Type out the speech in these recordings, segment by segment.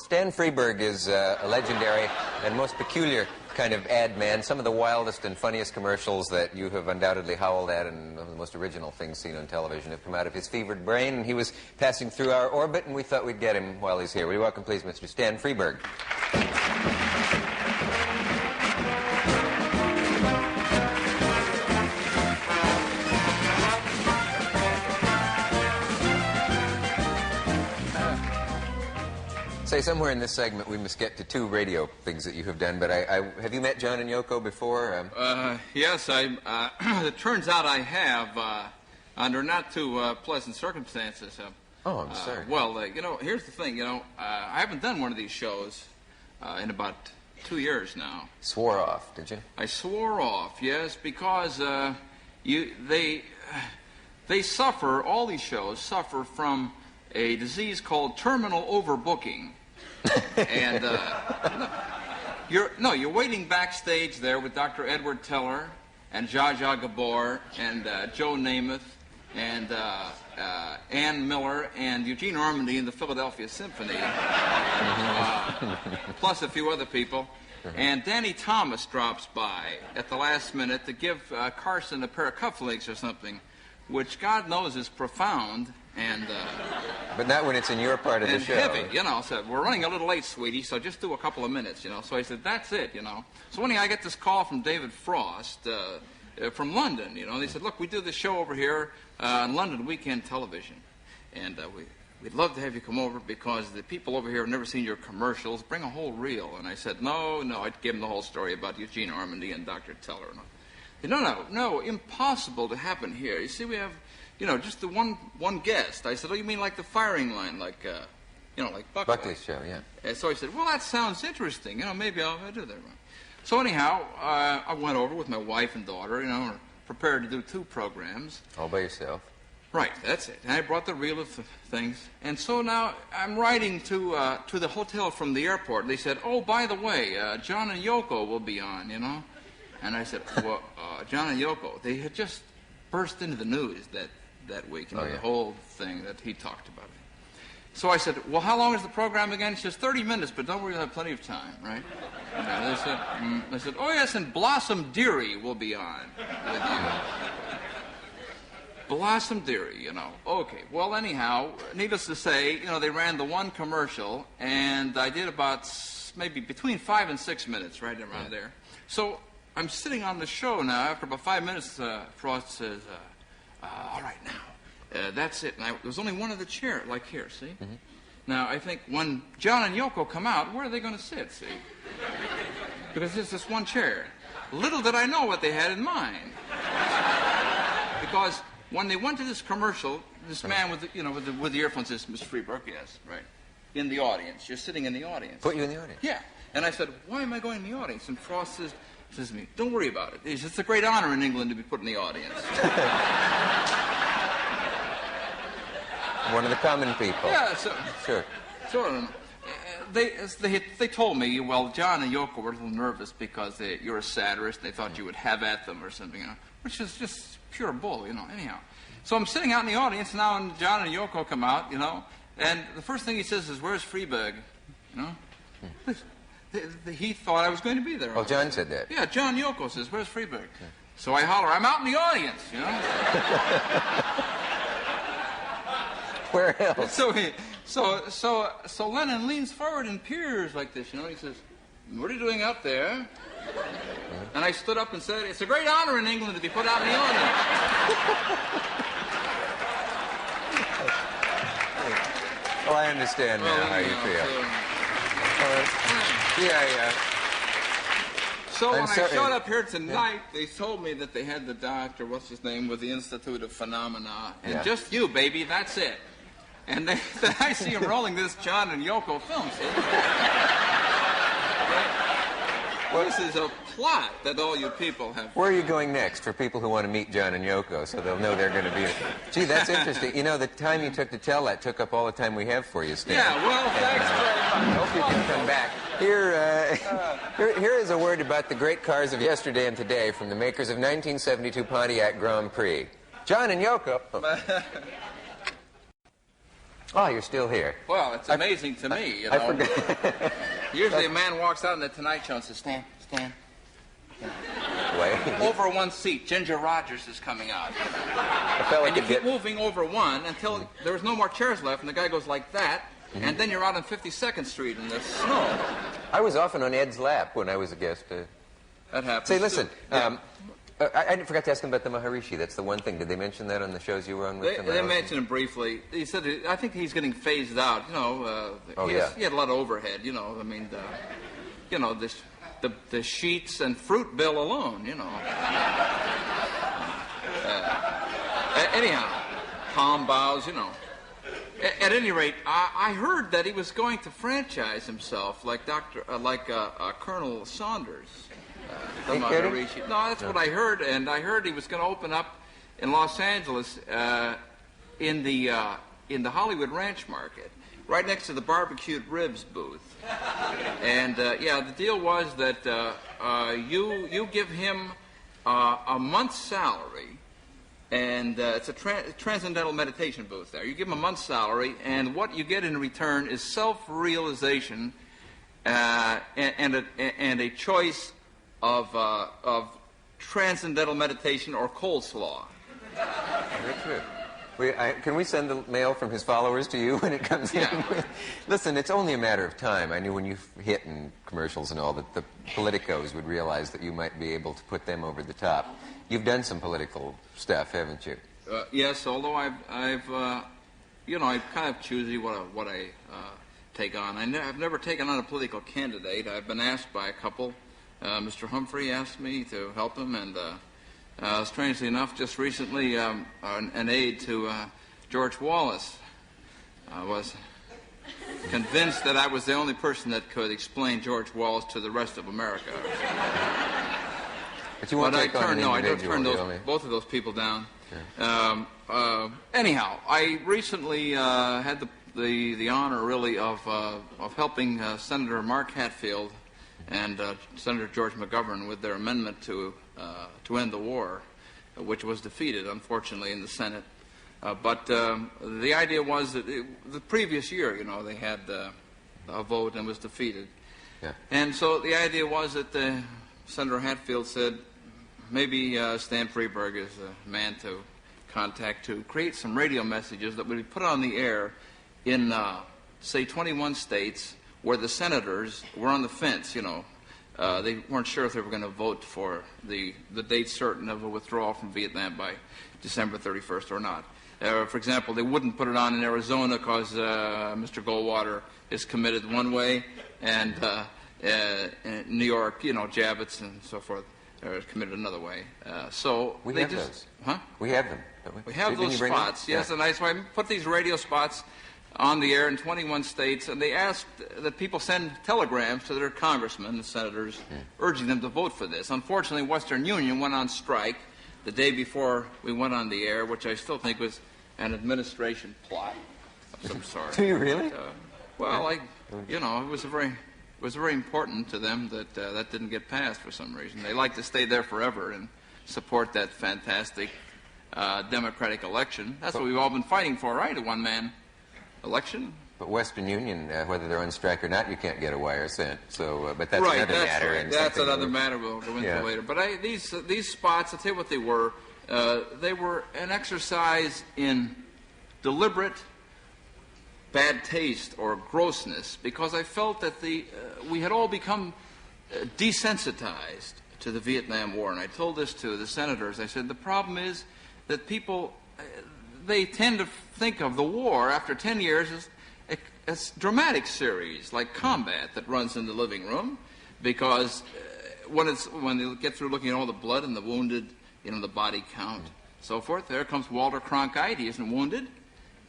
Stan Freberg is a legendary and most peculiar kind of ad man. Some of the wildest and funniest commercials that you have undoubtedly howled at and the most original things seen on television have come out of his fevered brain. And he was passing through our orbit, and we thought we'd get him while he's here. Will you welcome, please, Mr. Stan Freberg. Say, somewhere in this segment we must get to two radio things that you have done, but have you met John and Yoko before? Yes, it turns out I have, under not too pleasant circumstances. Oh, I'm sorry. Well, you know, here's the thing, you know, I haven't done one of these shows in about 2 years now. Swore off, did you? I swore off, yes, because they suffer, all these shows suffer from a disease called terminal overbooking. And you're waiting backstage there with Dr. Edward Teller and Zsa Zsa Gabor and Joe Namath and Ann Miller and Eugene Ormandy and the Philadelphia Symphony, plus a few other people. And Danny Thomas drops by at the last minute to give Carson a pair of cufflinks or something, which God knows is profound. And but not when it's in your part of the show. Heavy, you know. So we're running a little late, sweetie, so just do a couple of minutes, you know. So I said, that's it, you know. So anyhow, I get this call from David Frost from London, you know. They said, look, we do this show over here on London Weekend Television, and we'd love to have you come over because the people over here have never seen your commercials. Bring a whole reel. And I said, no. I'd give them the whole story about Eugene Ormandy and Dr. Teller. And no, impossible to happen here. You see, we have, you know, just the one guest. I said, oh, you mean like the firing line, like, you know, like Buckley. Buckley's show, yeah. And so I said, well, that sounds interesting. You know, maybe I'll do that. So anyhow, I went over with my wife and daughter, you know, prepared to do 2 programs. All by yourself. Right, that's it. And I brought the reel of things. And so now I'm riding to the hotel from the airport. They said, oh, by the way, John and Yoko will be on, you know. And I said, well, John and Yoko, they had just burst into the news that week, you know, the whole thing that he talked about. So I said, well, how long is the program again? She says, 30 minutes, but don't worry, you'll have plenty of time, right? And they said, oh, yes, and Blossom Dearie will be on with you. Blossom Dearie, you know. Okay, well, anyhow, needless to say, you know, they ran the one commercial, and I did about maybe between 5 and 6 minutes, right around there. So I'm sitting on the show now. After about 5 minutes, Frost says, all right, now, that's it. And there was only one other chair, like here, see? Mm-hmm. Now, I think when John and Yoko come out, where are they going to sit, see? Because there's this one chair. Little did I know what they had in mind. Because when they went to this commercial, this man with the, you know, with the earphones says, Mr. Freberg, yes, right, in the audience. You're sitting in the audience. Put you in the audience? Yeah. And I said, why am I going in the audience? And Frost says to me, don't worry about it. He says, it's a great honor in England to be put in the audience. One of the common people. Yeah, so, sure. So, they told me, well, John and Yoko were a little nervous because you're a satirist. And they thought you would have at them or something, you know, which is just pure bull, you know, anyhow. So I'm sitting out in the audience now, and John and Yoko come out, you know, and the first thing he says is, where's Freberg? You know? He thought I was going to be there. Oh, John said that? Yeah, John Yoko says, where's Freberg? Yeah. So I holler, I'm out in the audience, you know? Where else? So Lennon leans forward and peers like this, you know? He says, what are you doing out there? And I stood up and said, it's a great honor in England to be put out in the audience. Well, I understand now how you feel. Yeah. So when I showed up here tonight, they told me that they had the doctor, what's his name, with the Institute of Phenomena, and just you, baby, that's it. And then I see him rolling this John and Yoko film, see? Well, this is a plot that all you people have. Where are you going next for people who want to meet John and Yoko so they'll know they're going to be... Gee, that's interesting. You know, the time you took to tell that took up all the time we have for you, Stan. Yeah, well, thanks very much. I hope you can come back. Here is a word about the great cars of yesterday and today from the makers of 1972 Pontiac Grand Prix. John and Yoko... Oh, you're still here. Well, it's amazing to me, you know. I forgot. Usually a man walks out in the Tonight Show and says, stand. Wait. Over one seat, Ginger Rogers is coming out. A fella And you could keep get... moving over one until there's no more chairs left, and the guy goes like that, and then you're out on 52nd Street in the snow. I was often on Ed's lap when I was a guest. That happens. Say, listen, Yeah. I forgot to ask him about the Maharishi. That's the one thing. Did they mention that on the shows you were on with him? They mentioned him briefly. He said, I think he's getting phased out. You know, he had a lot of overhead. You know, I mean, the sheets and fruit bill alone. You know. Anyhow, palm boughs. You know. At any rate, I heard that he was going to franchise himself, like Colonel Saunders. No, that's what I heard, and I heard he was going to open up in Los Angeles in the Hollywood Ranch Market, right next to the barbecued ribs booth. And the deal was that you give him a month's salary, and it's a transcendental meditation booth there. You give him a month's salary, and what you get in return is self-realization and a choice of transcendental meditation or coleslaw. That's it. Can we send the mail from his followers to you when it comes in? Listen, it's only a matter of time. I knew when you hit in commercials and all that the politicos would realize that you might be able to put them over the top. You've done some political stuff, haven't you? Yes, although I'm kind of choosy what I take on. I've never taken on a political candidate. I've been asked by a couple. Mr. Humphrey asked me to help him, and strangely enough, just recently, an aide to George Wallace was convinced that I was the only person that could explain George Wallace to the rest of America. But you won't take on an individual, I don't turn both of those people down. Yeah. Anyhow, I recently had the honor, really, of helping Senator Mark Hatfield and Senator George McGovern with their amendment to end the war, which was defeated, unfortunately, in the Senate. But the idea was that the previous year, you know, they had a vote and was defeated. Yeah. And so the idea was that Senator Hatfield said, maybe Stan Freberg is a man to contact to create some radio messages that would be put on the air in, say, 21 states where the senators were on the fence, you know. They weren't sure if they were going to vote for the date certain of a withdrawal from Vietnam by December 31st or not. For example, they wouldn't put it on in Arizona because Mr. Goldwater is committed one way, and in New York, you know, Javits and so forth are committed another way. So we they have just, those. Huh? We have them, don't we? We have those spots, yes, yeah. and so I put these radio spots on the air in 21 states, and they asked that people send telegrams to their congressmen and senators urging them to vote for this. Unfortunately, Western Union went on strike the day before we went on the air, which I still think was an administration plot of some sort. Do you really? It was very important to them that that didn't get passed for some reason. They like to stay there forever and support that fantastic democratic election. That's what we've all been fighting for, right? A one-man election. But Western Union, whether they're on strike or not, you can't get a wire sent. So, but that's right, another matter. Right. And that's another matter we'll go into later. But these spots, I'll tell you what they were. They were an exercise in deliberate bad taste or grossness, because I felt that we had all become desensitized to the Vietnam War. And I told this to the senators. I said, the problem is that people, they tend to think of the war after 10 years as a dramatic series like Combat that runs in the living room, because when they get through looking at all the blood and the wounded, you know, the body count, so forth, there comes Walter Cronkite. He isn't wounded,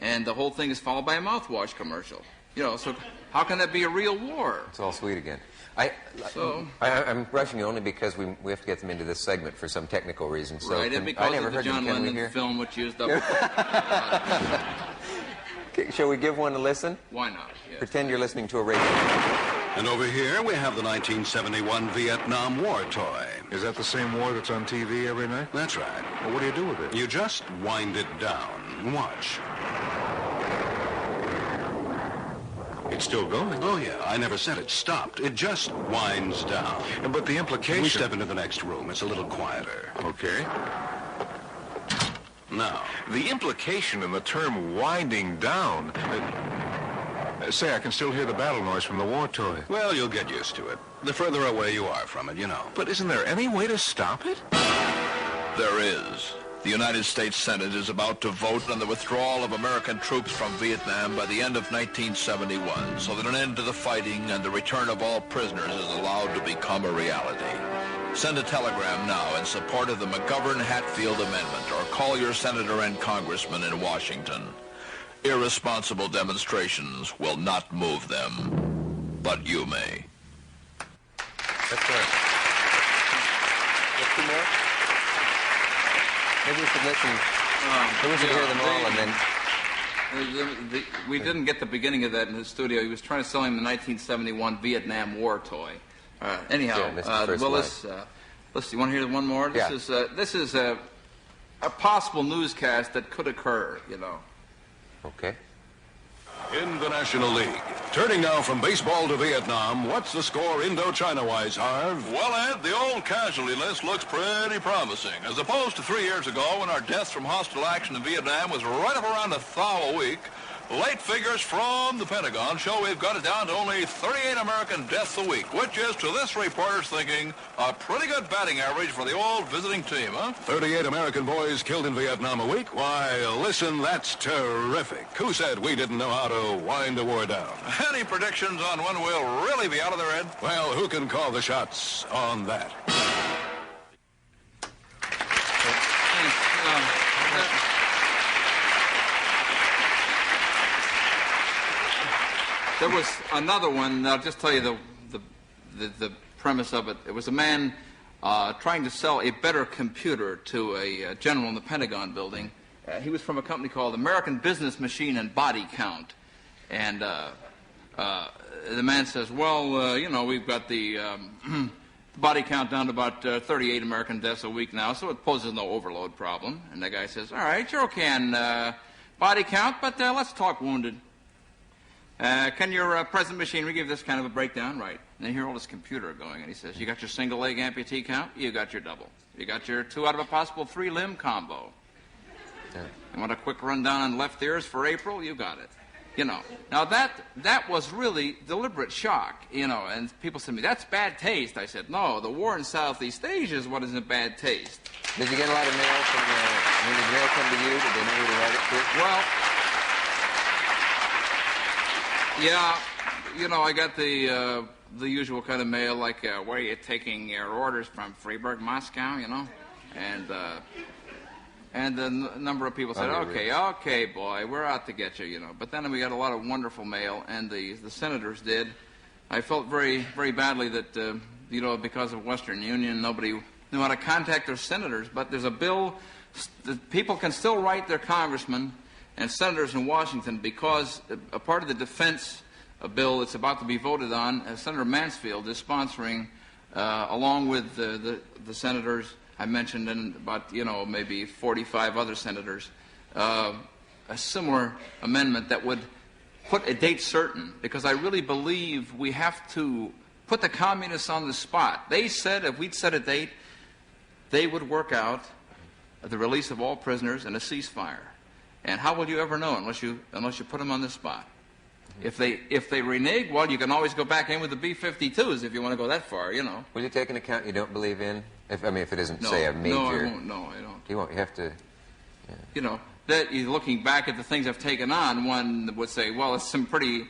and the whole thing is followed by a mouthwash commercial. You know, so how can that be a real war? It's all sweet again. I'm rushing you only because we have to get them into this segment for some technical reason. So right, and because of the John Lennon film, which used up. Shall we give one a listen? Why not? Yes. Pretend you're listening to a radio. And over here we have the 1971 Vietnam War toy. Is that the same war that's on TV every night? That's right. Well, what do you do with it? You just wind it down. Watch. It's still going. Oh, yeah. I never said it stopped. It just winds down. But the implication... We step into the next room. It's a little quieter. Okay. Now. The implication in the term winding down... say, I can still hear the battle noise from the war toy. Well, you'll get used to it. The further away you are from it, you know. But isn't there any way to stop it? There is. The United States Senate is about to vote on the withdrawal of American troops from Vietnam by the end of 1971, so that an end to the fighting and the return of all prisoners is allowed to become a reality. Send a telegram now in support of the McGovern-Hatfield Amendment, or call your senator and congressman in Washington. Irresponsible demonstrations will not move them, but you may. That's right. Two more? Maybe we should listen. Maybe we should hear them all and then... We didn't get the beginning of that in his studio. He was trying to sell him the 1971 Vietnam War toy. Anyhow, let's you want to hear one more? This is a possible newscast that could occur, you know. Okay. In the National League. Turning now from baseball to Vietnam, what's the score Indochina-wise, Harv? Well, Ed, the old casualty list looks pretty promising. As opposed to 3 years ago when our deaths from hostile action in Vietnam was right up around 1,000 a week, late figures from the Pentagon show we've got it down to only 38 American deaths a week, which is, to this reporter's thinking, a pretty good batting average for the old visiting team, huh? 38 American boys killed in Vietnam a week? Why, listen, that's terrific. Who said we didn't know how to wind a war down? Any predictions on when we'll really be out of there, Ed? Well, who can call the shots on that? There was another one. I'll just tell you the premise of it. It was a man trying to sell a better computer to a general in the Pentagon building. He was from a company called American Business Machine and Body Count. And the man says, well, you know, we've got the body count down to about 38 American deaths a week now, so it poses no overload problem. And the guy says, all right, you're okay on body count, but let's talk wounded. Can your present machinery give this kind of a breakdown? Right. And then you hear all this computer going, and he says, you got your single leg amputee count? You got your double. You got your 2 out of a possible 3 limb combo. Yeah. You want a quick rundown on left ears for April? You got it. You know. Now that was really deliberate shock, you know, and people said to me, that's bad taste. I said, no, the war in Southeast Asia is what isn't bad taste. Did you get a lot of mail from did mail come to you? Did they know who to write it to? Well, yeah, you know, I got the usual kind of mail, like, where are you taking your orders from, Freberg, Moscow, you know? And the number of people said, okay, boy, we're out to get you, you know. But then we got a lot of wonderful mail, and the senators did. I felt very, very badly that, you know, because of Western Union, nobody knew how to contact their senators. But there's a bill that people can still write their congressmen and senators in Washington, because a part of the defense bill that's about to be voted on, Senator Mansfield is sponsoring, along with the senators I mentioned and about, you know, maybe 45 other senators, a similar amendment that would put a date certain, because I really believe we have to put the communists on the spot. They said if we'd set a date, they would work out the release of all prisoners and a ceasefire. And how will you ever know unless you put them on the spot? If they renege, well, you can always go back in with the B-52s if you want to go that far, you know. Will you take an account you don't believe in? If it isn't, no, say, a major... No, I won't. No, I don't. You won't. You have to... Yeah. You know, that looking back at the things I've taken on, one would say, well, it's some pretty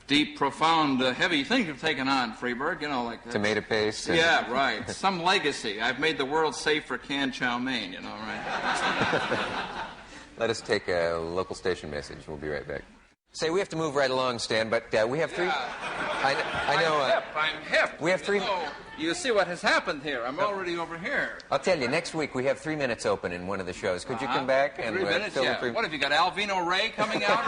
deep, profound, heavy things you've taken on, Freberg, you know, like... Tomato paste? Yeah, right. Some legacy. I've made the world safe for canned chow mein, you know, right? Let us take a local station message. We'll be right back. Say, we have to move right along, Stan, but we have 3... Yeah. I know... I'm hip. We have 3... You see what has happened here. I'm already over here. I'll tell you, next week we have 3 minutes open in one of the shows. Could you come back and 3 minutes? fill Yeah. the 3... What, have you got Alvino Ray coming out?